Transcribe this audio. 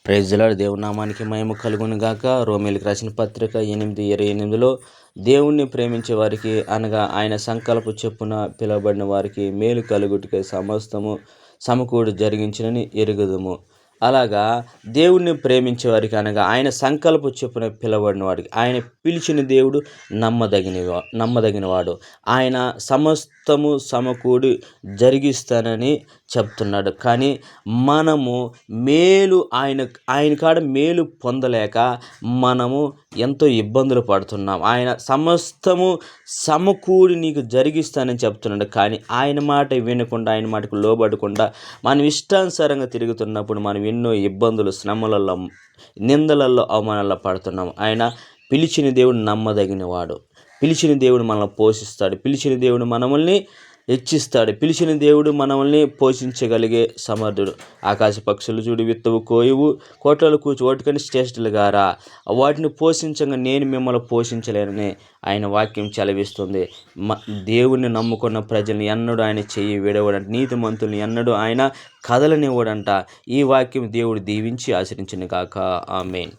Praise the lord. దేవుని నామానికి మహిమ కలుగును గాక. రోమీయులకు రాసిన పత్రిక 8:28లో దేవుణ్ణి ప్రేమించే వారికి అనగా ఆయన సంకల్ప చొప్పున పిలువబడిన వారికి మేలు కలుగుటకై సమస్తము సమకూడి జరిగించునని ఎరుగుదుము. అలాగా దేవుణ్ణి ప్రేమించే వారికి అనగా ఆయన సంకల్ప చొప్పున పిలువబడిన వాడికి, ఆయన పిలిచిన దేవుడు నమ్మదగినవాడు. ఆయన సమస్తము సమకూడి జరిగిస్తానని చెప్తున్నాడు. కానీ మనము ఆయన కాడ మేలు పొందలేక మనము ఎంతో ఇబ్బందులు పడుతున్నాం. ఆయన సమస్తము సమకూడి నీకు జరిగిస్తానని చెప్తున్నాడు. కానీ ఆయన మాట వినకుండా, ఆయన మాటకు లోబడకుండా మనం ఇష్టానుసారంగా తిరుగుతున్నప్పుడు మనం ఎన్నో ఇబ్బందులు, శ్రమలలో, నిందలలో, అవమానాల్లో పడుతున్నాం. ఆయన పిలిచిన దేవుడు నమ్మదగినవాడు. పిలిచిన దేవుడు మనల్ని పోషిస్తాడు. పిలిచిన దేవుడు మనల్ని హెచ్చిస్తాడు. పిలిచిన దేవుడు మనల్ని పోషించగలిగే సమర్థుడు. ఆకాశ పక్షులు చూడు, విత్తవు, కోయువు, కోట్లలో కూర్చు, ఓటుకని శ్రేష్ఠులుగారా, వాటిని పోషించగా నేను మిమ్మల్ని పోషించలేనని ఆయన వాక్యం చలవిస్తుంది. దేవుణ్ణి నమ్ముకున్న ప్రజల్ని ఎన్నడూ ఆయన చెయ్యి విడవడంట. నీతిమంతుల్ని ఎన్నడూ ఆయన కదలనివ్వడంట. ఈ వాక్యం దేవుడు దీవించి ఆశ్రయించును గాక. ఆమేన్.